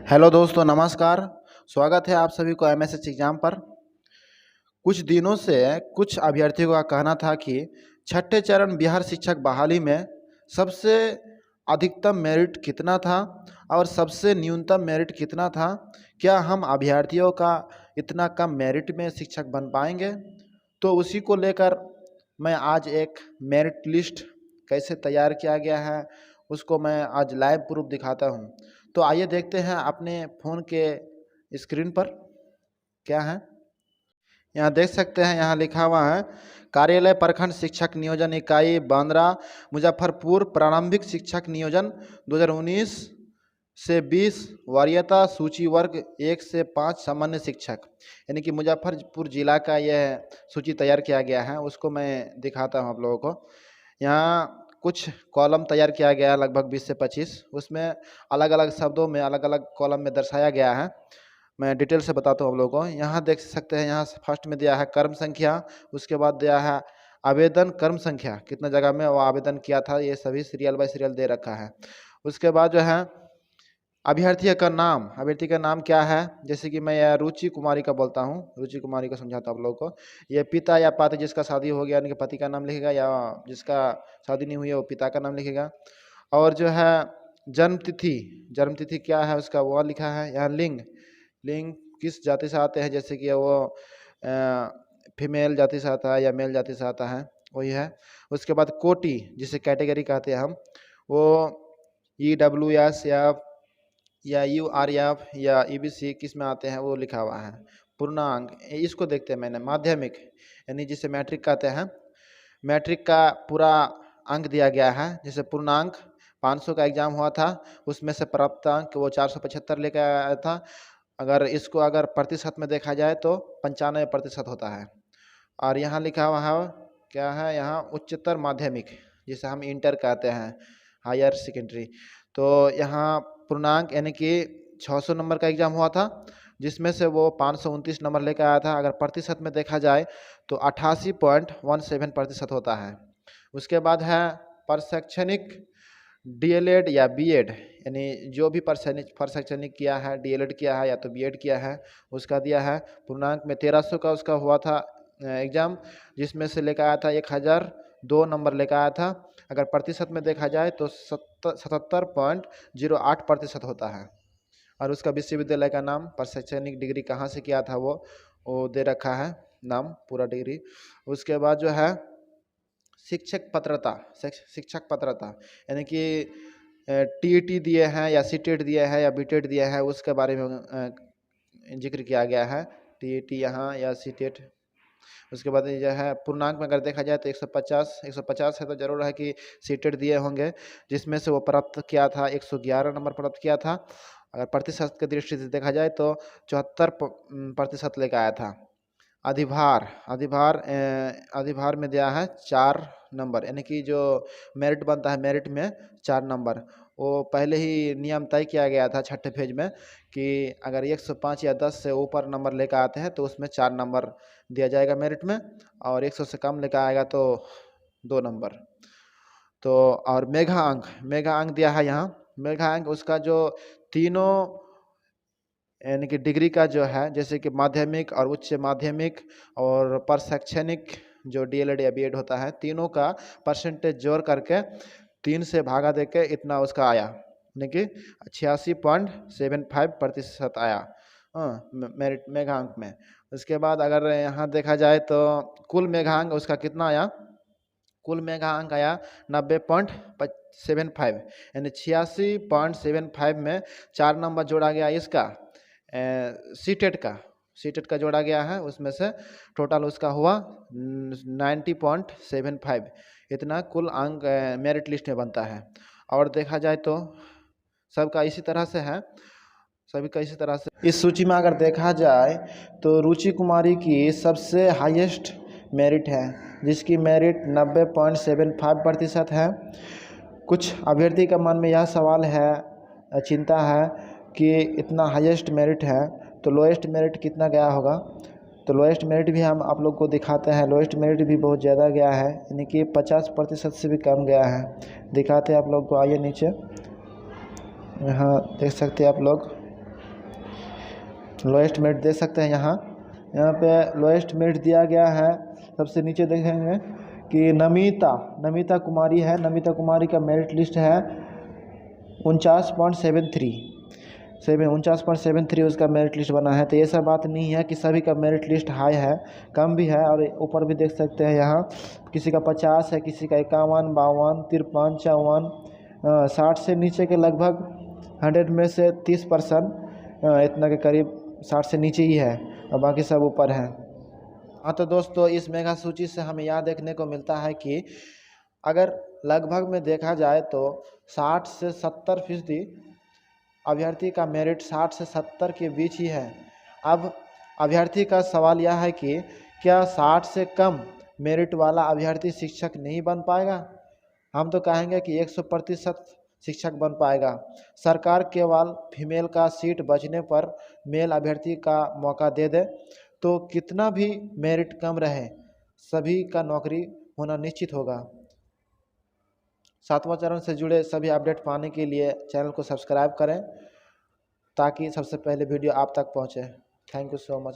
Hello दोस्तों, नमस्कार। स्वागत है आप सभी को एमएसएच एग्ज़ाम पर। कुछ दिनों से कुछ अभ्यर्थियों का कहना था कि छठे चरण बिहार शिक्षक बहाली में सबसे अधिकतम मेरिट कितना था और सबसे न्यूनतम मेरिट कितना था। क्या हम अभ्यर्थियों का इतना कम मेरिट में शिक्षक बन पाएंगे? तो उसी को लेकर मैं आज एक मेरिट लिस्ट कैसे तैयार किया गया है उसको मैं आज लाइव प्रूफ दिखाता हूँ। तो आइए देखते हैं अपने फ़ोन के स्क्रीन पर क्या है। यहाँ देख सकते हैं, यहाँ लिखा हुआ है कार्यालय प्रखंड शिक्षक नियोजन इकाई बांद्रा मुजफ्फरपुर प्रारंभिक शिक्षक नियोजन 2019 से 20 वरीयता सूची वर्ग 1 से 5 सामान्य शिक्षक, यानी कि मुजफ्फरपुर जिला का यह सूची तैयार किया गया है। उसको मैं दिखाता हूँ आप लोगों को। यहाँ कुछ कॉलम तैयार किया गया है, लगभग 20 से 25। उसमें अलग अलग शब्दों में अलग अलग कॉलम में दर्शाया गया है। मैं डिटेल से बताता हूँ आप लोगों को। यहाँ देख सकते हैं, यहाँ फर्स्ट में दिया है कर्म संख्या, उसके बाद दिया है आवेदन कर्म संख्या, कितना जगह में वो आवेदन किया था, ये सभी सीरियल बाय सीरियल दे रखा है। उसके बाद जो है अभ्यर्थी का नाम, अभ्यर्थी का नाम क्या है, जैसे कि मैं यह रुचि कुमारी का बोलता हूँ, रुचि कुमारी को समझाता हूँ आप लोगों को। ये पिता या पात्र जिसका शादी हो गया, यानी कि पति का नाम लिखेगा, या जिसका शादी नहीं हुई है वो पिता का नाम लिखेगा। और जो है जन्म तिथि, जन्म तिथि क्या है उसका वो लिखा है। यहाँ लिंग, लिंग किस जाति से आते हैं, जैसे कि वो फीमेल जाति से आता है या मेल जाति से आता है, वही है। उसके बाद कोटि, जिसे कैटेगरी कहते हैं हम, वो EWS या URF या EBC किस में आते हैं वो लिखा हुआ है। पूर्णांक, इसको देखते हैं मैंने। माध्यमिक, यानी जिसे मैट्रिक कहते हैं, मैट्रिक का पूरा अंक दिया गया है। जैसे पूर्णांक 500 का एग्जाम हुआ था, उसमें से प्राप्त अंक वो 475 लेकर आया था। अगर इसको अगर प्रतिशत में देखा जाए तो 95% होता है। और यहाँ लिखा हुआ है क्या है, यहाँ उच्चतर माध्यमिक, जिसे हम इंटर कहते हैं, हायर सेकेंडरी। तो यहाँ पूर्णांक यानी कि 600 नंबर का एग्जाम हुआ था, जिसमें से वो 529 नंबर लेकर आया था। अगर प्रतिशत में देखा जाए तो 88.17% होता है। उसके बाद है प्रशैक्षणिक DLED या BEd, यानी जो भी प्रशैक्षणिक किया है, DLED किया है या तो BEd किया है, उसका दिया है। पूर्णांक में 1300 का उसका हुआ था एग्जाम, जिसमें से लेकर आया था 1002 नंबर लेकर आया था। अगर प्रतिशत में देखा जाए तो 77.08% होता है। और उसका विश्वविद्यालय का नाम, प्रशैक्षणिक डिग्री कहाँ से किया था वो दे रखा है, नाम पूरा डिग्री। उसके बाद जो है शिक्षक पात्रता, शिक्षक पात्रता यानी कि TET दिए हैं या CTET दिए हैं या BTET दिए हैं, उसके बारे में जिक्र किया गया है। TET यहाँ या CTET। उसके बाद जो है पूर्णांक में अगर देखा जाए तो 150 है तो जरूर है कि CTET दिए होंगे, जिसमें से वो प्राप्त किया था 111 नंबर प्राप्त किया था। अगर प्रतिशत की दृष्टि से देखा जाए तो 74% लेकर आया था। अधिभार, अधिभार में दिया है 4 नंबर, यानी कि जो मेरिट बनता है, मेरिट में 4 नंबर। वो पहले ही नियम तय किया गया था छठे फेज में कि अगर 105 या 10 से ऊपर नंबर लेकर आते हैं तो उसमें 4 नंबर दिया जाएगा मेरिट में, और 100 से कम लेकर आएगा तो 2 नंबर। तो और मेगा अंक, मेगा अंक दिया है यहाँ। मेगा अंक उसका जो तीनों यानी कि डिग्री का जो है, जैसे कि माध्यमिक और उच्च माध्यमिक और प्रशैक्षणिक जो DLED या BEd होता है, तीनों का परसेंटेज जोड़ करके 3 से भागा दे के इतना उसका आया, यानी कि 86.75% आया मेरिट मेघांक में। उसके बाद अगर यहाँ देखा जाए तो कुल मेघांक उसका कितना आया, कुल मेघांक आया 90.75, यानी 86.75 में 4 नंबर जोड़ा गया इसका CTET का जोड़ा गया है, उसमें से टोटल उसका हुआ 90.75। इतना कुल अंक मेरिट लिस्ट में बनता है। और देखा जाए तो सबका इसी तरह से है, सभी का इसी तरह से। इस सूची में अगर देखा जाए तो रुचि कुमारी की सबसे हाईएस्ट मेरिट है, जिसकी मेरिट 90.75% है। कुछ अभ्यर्थी का मन में यह सवाल है, चिंता है कि इतना हाईएस्ट मेरिट है तो लोएस्ट मेरिट कितना गया होगा। तो लोएस्ट मेरिट भी हम आप लोग को दिखाते हैं। लोएस्ट मेरिट भी बहुत ज़्यादा गया है, यानी कि 50% से भी कम गया है। दिखाते हैं आप लोग को, आइए नीचे, यहाँ देख सकते हैं आप लोग। लोएस्ट मेरिट देख सकते हैं। यहाँ पे लोएस्ट मेरिट दिया गया है। सबसे नीचे देखेंगे कि नमिता कुमारी है। नमिता कुमारी का मेरिट लिस्ट है 49.73 उसका मेरिट लिस्ट बना है। तो ये सब बात नहीं है कि सभी का मेरिट लिस्ट हाई है, कम भी है। और ऊपर भी देख सकते हैं, यहाँ किसी का 50 है, किसी का 51, 52, 53, 54, 60 से नीचे के लगभग 100 में से 30% इतना के करीब 60 से नीचे ही है और बाकी सब ऊपर है। हाँ तो दोस्तों, इस मेगा सूची से हमें यह देखने को मिलता है कि अगर लगभग में देखा जाए तो 60 से 70% अभ्यर्थी का मेरिट 60 से 70 के बीच ही है। अब अभ्यर्थी का सवाल यह है कि क्या 60 से कम मेरिट वाला अभ्यर्थी शिक्षक नहीं बन पाएगा? हम तो कहेंगे कि 100% शिक्षक बन पाएगा। सरकार केवल फीमेल का सीट बचने पर मेल अभ्यर्थी का मौका दे दे तो कितना भी मेरिट कम रहे, सभी का नौकरी होना निश्चित होगा। 7वां चरण से जुड़े सभी अपडेट पाने के लिए चैनल को सब्सक्राइब करें ताकि सबसे पहले वीडियो आप तक पहुंचे। Thank you so much.